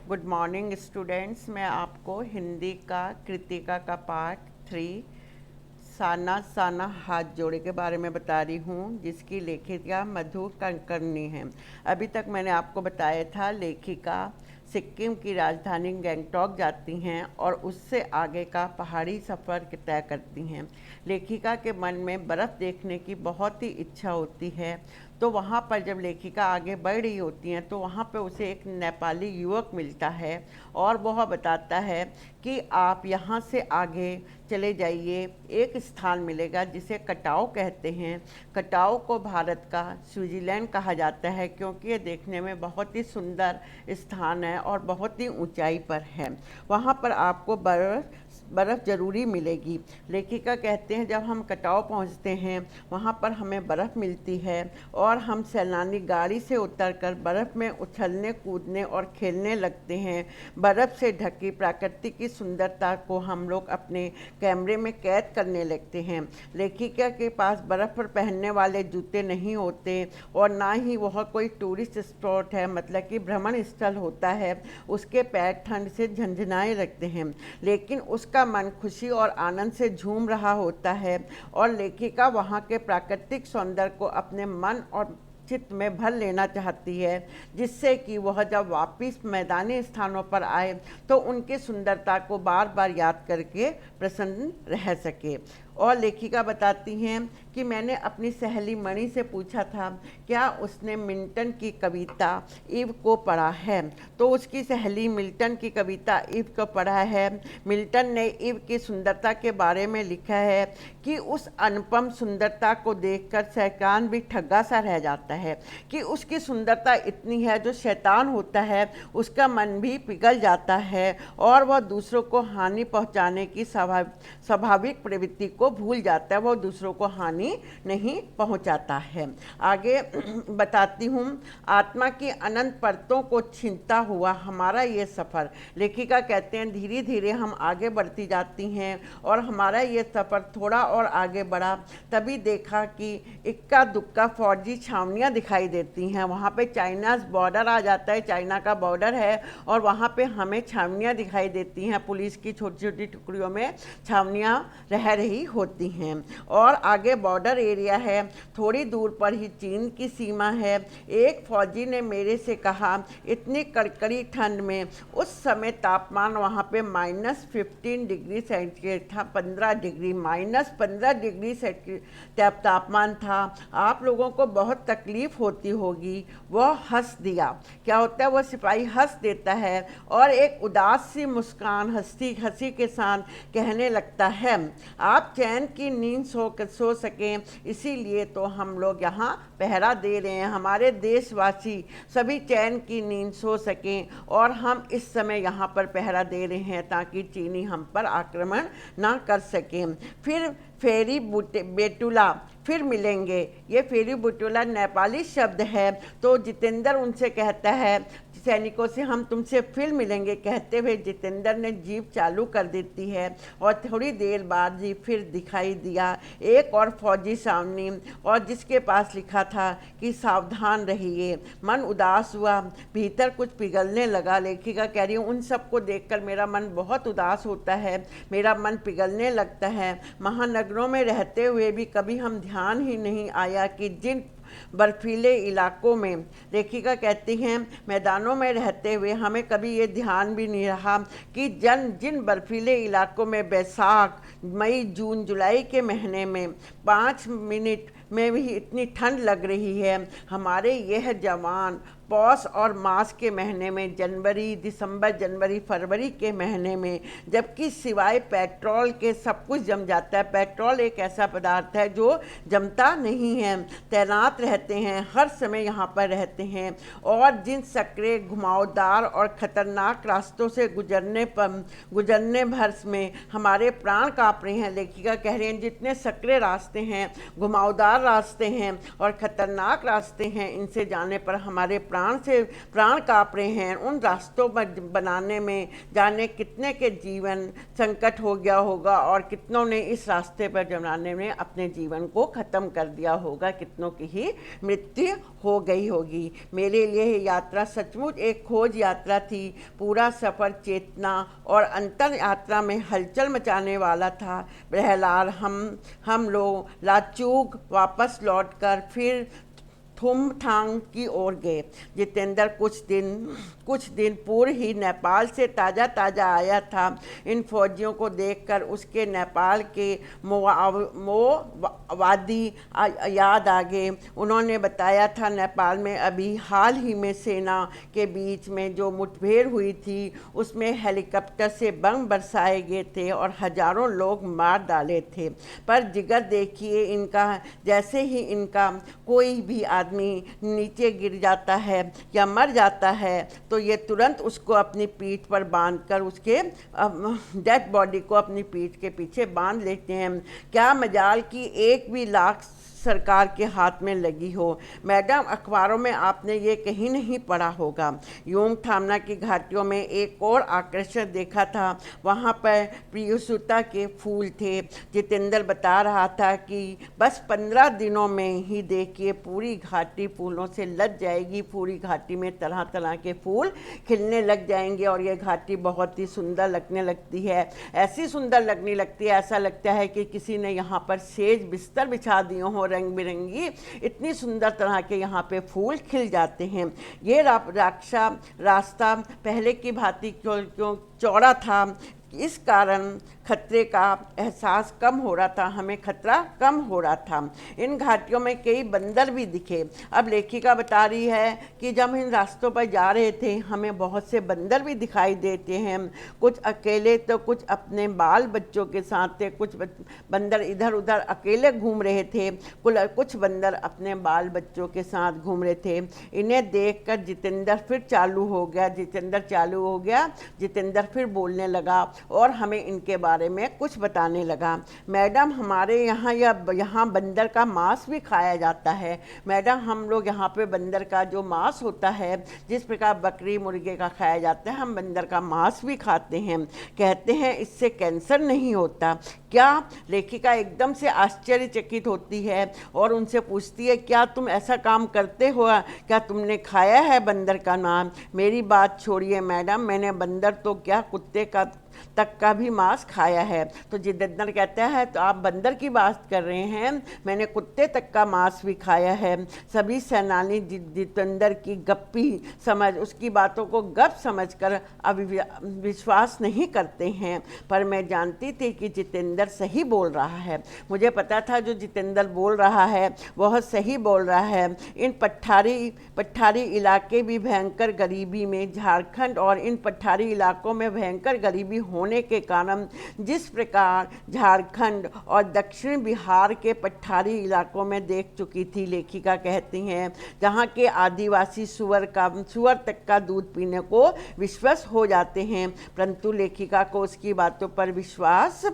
Good morning students. मैं आपको हिंदी का कृतिका का पार्ट 3 साना साना हाथ जोड़े के बारे में बता रही हूँ, जिसकी लेखिका मधु कुलकर्णी है। अभी तक मैंने आपको बताया था लेखिका सिक्किम की राजधानी गैंगटॉक जाती हैं और उससे आगे का पहाड़ी सफ़र तय करती हैं। लेखिका के मन में बर्फ़ देखने की बहुत ही इच्छा होती है, तो वहाँ पर जब लेखिका आगे बढ़ रही होती हैं तो वहाँ पे उसे एक नेपाली युवक मिलता है और वह बताता है कि आप यहाँ से आगे चले जाइए, एक स्थान मिलेगा जिसे कटाव कहते हैं। कटाव को भारत का स्विट्ज़रलैंड कहा जाता है, क्योंकि ये देखने में बहुत ही सुंदर स्थान है और बहुत ही ऊंचाई पर है। वहाँ पर आपको बर्फ़ ज़रूरी मिलेगी। लेखिका कहते हैं जब हम कटाव पहुँचते हैं वहाँ पर हमें बर्फ़ मिलती है और हम सैलानी गाड़ी से उतरकर बर्फ़ में उछलने कूदने और खेलने लगते हैं। बर्फ़ से ढकी प्रकृति की सुंदरता को हम लोग अपने कैमरे में कैद करने लगते हैं। लेखिका के पास बर्फ़ पर पहनने वाले जूते नहीं होते और ना ही वह कोई टूरिस्ट स्पॉट है, मतलब कि भ्रमण स्थल होता है। उसके पैर ठंड से झंझनाए लगते हैं, लेकिन उसका मन खुशी और आनंद से झूम रहा होता है और लेखिका वहाँ के प्राकृतिक सौंदर्य को अपने मन और चित्त में भर लेना चाहती है, जिससे कि वह जब वापस मैदानी स्थानों पर आए तो उनकी सुंदरता को बार बार याद करके प्रसन्न रह सके। और लेखिका बताती हैं कि मैंने अपनी सहेली मणि से पूछा था क्या उसने मिल्टन की कविता ईव को पढ़ा है, तो उसकी सहेली मिल्टन की कविता ईव को पढ़ा है। मिल्टन ने ईव की सुंदरता के बारे में लिखा है कि उस अनुपम सुंदरता को देखकर शैतान भी ठग्गा सा रह जाता है, कि उसकी सुंदरता इतनी है जो शैतान होता है उसका मन भी पिघल जाता है और वह दूसरों को हानि पहुंचाने की स्वाभाविक प्रवृत्ति को भूल जाता है, वह दूसरों को हानि नहीं पहुंचाता है। आगे बताती हूँ, आत्मा की अनंत परतों को छीनता हुआ हमारा ये सफ़र। लेखिका कहते हैं धीरे धीरे हम आगे बढ़ती जाती हैं और हमारा ये सफ़र थोड़ा और आगे बढ़ा, तभी देखा कि इक्का दुक्का फौजी छावनियाँ दिखाई देती हैं। वहाँ पे चाइना बॉर्डर आ जाता है, चाइना का बॉर्डर है और वहाँ पे हमें छावनियाँ दिखाई देती हैं। पुलिस की छोटी छोटी टुकड़ियों में छावनियाँ रह रही होती हैं और आगे बॉर्डर एरिया है। थोड़ी दूर पर ही चीन की सीमा है। एक फौजी ने मेरे से कहा इतनी कड़कड़ी ठंड में, उस समय तापमान वहाँ पे -15 डिग्री सेंटीग्रेड था, 15 डिग्री -15 डिग्री सेंटीग्रेड तापमान था। आप लोगों को बहुत तकलीफ होती होगी। वह हंस दिया। क्या होता है, वह सिपाही हंस देता है और एक उदास सी मुस्कान हंसी हंसी के साथ कहने लगता है आप चैन की नींद सो सकें, इसीलिए तो हम लोग यहाँ पहरा दे रहे हैं। हमारे देशवासी सभी चैन की नींद सो सकें और हम इस समय यहाँ पर पहरा दे रहे हैं ताकि चीनी हम पर आक्रमण ना कर सकें। फिर फेरी बेटुला फिर मिलेंगे। ये फेरी बेटुला नेपाली शब्द है। तो जितेंद्र उनसे कहता है सैनिकों से हम तुमसे फिर मिलेंगे। कहते हुए जितेंद्र ने जीप चालू कर देती है और थोड़ी देर बाद जीप फिर दिखाई दिया एक और फौजी सामने, और जिसके पास लिखा था कि सावधान रहिए। मन उदास हुआ, भीतर कुछ पिघलने लगा। लेखिका कह रही हूँ उन सबको देखकर मेरा मन बहुत उदास होता है, मेरा मन पिघलने लगता है। महानगरों में रहते हुए भी कभी हम ध्यान ही नहीं आया कि जिन बर्फीले इलाकों में, लेखिका कहती हैं मैदानों में रहते हुए हमें कभी ये ध्यान भी नहीं रहा कि जिन बर्फीले इलाकों में बैसाख मई जून जुलाई के महीने में 5 मिनट में भी इतनी ठंड लग रही है, हमारे यह जवान पौष और मार्च के महीने में, जनवरी दिसंबर जनवरी फरवरी के महीने में, जबकि सिवाय पेट्रोल के सब कुछ जम जाता है। पेट्रोल एक ऐसा पदार्थ है जो जमता नहीं है। तैनात रहते हैं, हर समय यहाँ पर रहते हैं और जिन सकरे घुमावदार और ख़तरनाक रास्तों से गुजरने भर में हमारे प्राण काँप रहे हैं। लेखिका कह रहे हैं जितने सकरे रास्ते हैं, घुमावदार रास्ते हैं और ख़तरनाक रास्ते हैं, इनसे जाने पर हमारे प्राण काँप रहे हैं, उन रास्तों पर बनाने में जाने कितने के जीवन संकट हो गया होगा और कितनों ने इस रास्ते पर बनाने में अपने जीवन को ख़त्म कर दिया होगा, कितनों की ही मृत्यु हो गई होगी। मेरे लिए ये यात्रा सचमुच एक खोज यात्रा थी। पूरा सफ़र चेतना और अंतर यात्रा में हलचल मचाने वाला था। बहरहाल हम लोग लाचुग वापस लौटकर फिर थुमथांग की ओर गए। जितेंद्र कुछ दिन पूर्व ही नेपाल से ताज़ा आया था। इन फौजियों को देखकर उसके नेपाल के मोवादी याद आ गए। उन्होंने बताया था नेपाल में अभी हाल ही में सेना के बीच में जो मुठभेड़ हुई थी उसमें हेलीकॉप्टर से बम बरसाए गए थे और हजारों लोग मार डाले थे। पर जिगर देखिए इनका, जैसे ही इनका कोई भी आदमी नीचे गिर जाता है या मर जाता है तो ये तुरंत उसको अपनी पीठ पर बांधकर उसके डेड बॉडी को अपनी पीठ के पीछे बांध लेते हैं। क्या मजाल कि एक भी लाख सरकार के हाथ में लगी हो। मैडम, अखबारों में आपने ये कहीं नहीं पढ़ा होगा। योमथामना की घाटियों में एक और आकर्षण देखा था। वहाँ पर प्रियसुता के फूल थे। जितेंद्र बता रहा था कि बस 15 दिनों में ही देखिए पूरी घाटी फूलों से लद जाएगी। पूरी घाटी में तरह तरह के फूल खिलने लग जाएंगे और ये घाटी बहुत ही सुंदर लगने लगती है। ऐसी सुंदर लगने लगती है, ऐसा लगता है कि किसी ने यहाँ पर सेज बिस्तर बिछा दिए हों रंग बिरंगी। इतनी सुंदर तरह के यहाँ पे फूल खिल जाते हैं। ये रास्ता पहले की भांति क्यों चौड़ा था, इस कारण खतरे का एहसास कम हो रहा था, हमें खतरा कम हो रहा था। इन घाटियों में कई बंदर भी दिखे। अब लेखिका बता रही है कि जब इन रास्तों पर जा रहे थे हमें बहुत से बंदर भी दिखाई देते हैं। कुछ अकेले तो कुछ अपने बाल बच्चों के साथ थे। कुछ बंदर इधर उधर अकेले घूम रहे थे, कुछ बंदर अपने बाल बच्चों के साथ घूम रहे थे। इन्हें देखकर जितेंद्र फिर चालू हो गया। जितेंद्र फिर बोलने लगा और हमें इनके बारे में कुछ बताने लगा। मैडम, हमारे यहाँ बंदर का मांस भी खाया जाता है। मैडम, हम लोग यहाँ पे बंदर का जो मांस होता है, जिस प्रकार बकरी मुर्गे का खाया जाता है, हम बंदर का मांस भी खाते हैं। कहते हैं इससे कैंसर नहीं होता। क्या? लेखिका एकदम से आश्चर्यचकित होती है और उनसे पूछती है, क्या तुम ऐसा काम करते हो? क्या तुमने खाया है बंदर का नाम? मेरी बात छोड़िए मैडम, मैंने बंदर तो क्या कुत्ते तक का भी मांस खाया है। तो जितेंद्र कहता है, तो आप बंदर की बात कर रहे हैं, मैंने कुत्ते तक का मांस भी खाया है। सभी सेनानी जितेंद्र की उसकी बातों को गप समझकर विश्वास नहीं करते हैं। पर मैं जानती थी कि जितेंद्र सही बोल रहा है। मुझे पता था जो जितेंद्र बोल रहा है वह सही बोल रहा है। इन पठारी इलाके भी भयंकर गरीबी में, झारखंड और इन पठारी इलाकों में भयंकर गरीबी होने के कारण जिस प्रकार झारखंड और दक्षिण बिहार के पठारी इलाकों में देख चुकी थी, लेखिका कहती हैं, जहाँ के आदिवासी सुअर तक का दूध पीने को विश्वास हो जाते हैं। परंतु लेखिका को उसकी बातों पर विश्वास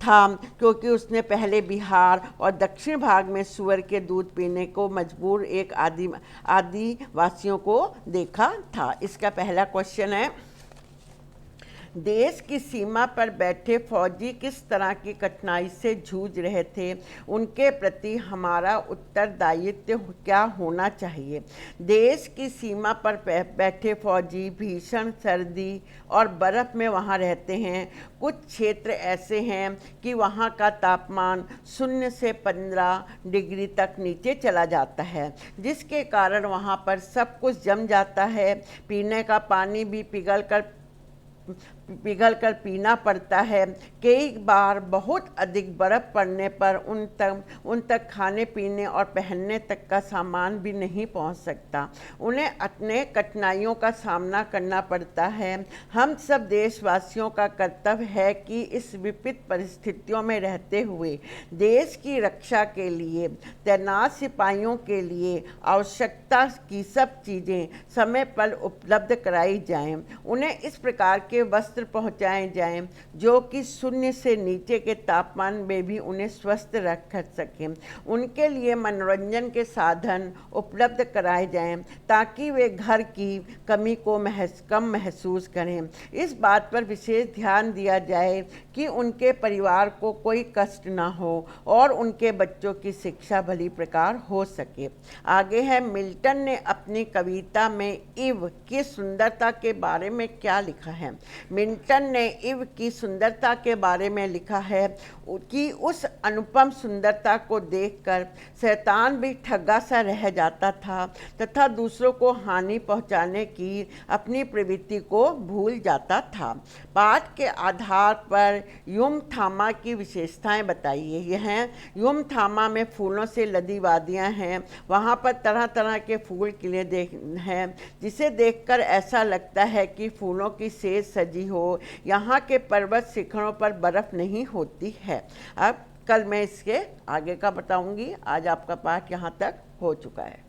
था क्योंकि उसने पहले बिहार और दक्षिण भाग में सुअर के दूध पीने को मजबूर एक आदिवासियों को देखा था। इसका पहला क्वेश्चन है, देश की सीमा पर बैठे फौजी किस तरह की कठिनाई से जूझ रहे थे? उनके प्रति हमारा उत्तरदायित्व क्या होना चाहिए? देश की सीमा पर बैठे फौजी भीषण सर्दी और बर्फ़ में वहाँ रहते हैं। कुछ क्षेत्र ऐसे हैं कि वहाँ का तापमान 0 से 15 डिग्री तक नीचे चला जाता है, जिसके कारण वहाँ पर सब कुछ जम जाता है। पीने का पानी भी पिघल कर पीना पड़ता है। कई बार बहुत अधिक बर्फ़ पड़ने पर उन तक खाने पीने और पहनने तक का सामान भी नहीं पहुंच सकता। उन्हें अपने कठिनाइयों का सामना करना पड़ता है। हम सब देशवासियों का कर्तव्य है कि इस विपरीत परिस्थितियों में रहते हुए देश की रक्षा के लिए तैनात सिपाहियों के लिए आवश्यकता की सब चीज़ें समय पर उपलब्ध कराई जाएं। उन्हें इस प्रकार के के वस्त्र पहुंचाए जाएं, जो कि शून्य से नीचे के तापमान में भी उन्हें स्वस्थ रख सकें। उनके लिए मनोरंजन के साधन उपलब्ध कराए जाएं, ताकि वे घर की कमी को कम महसूस करें। इस बात पर विशेष ध्यान दिया जाए कि उनके परिवार को कोई कष्ट ना हो और उनके बच्चों की शिक्षा भली प्रकार हो सके। आगे है, मिल्टन ने अपनी कविता में इव की सुंदरता के बारे में क्या लिखा है। मिल्टन ने इव की सुंदरता के बारे में लिखा है कि उस अनुपम सुंदरता को देखकर शैतान भी ठगा सा रह जाता था तथा दूसरों को हानि पहुंचाने की अपनी प्रवृत्ति को भूल जाता था। पाठ के आधार पर युम थामा की विशेषताएं बताइए। यह हैं, युम थामा में फूलों से लदी वादियां हैं, वहाँ पर तरह तरह के फूल खिले हैं, जिसे देखकर ऐसा लगता है कि फूलों की सेज सजी हो। यहाँ के पर्वत शिखरों पर बर्फ नहीं होती है। अब कल मैं इसके आगे का बताऊंगी। आज आपका पाठ यहाँ तक हो चुका है।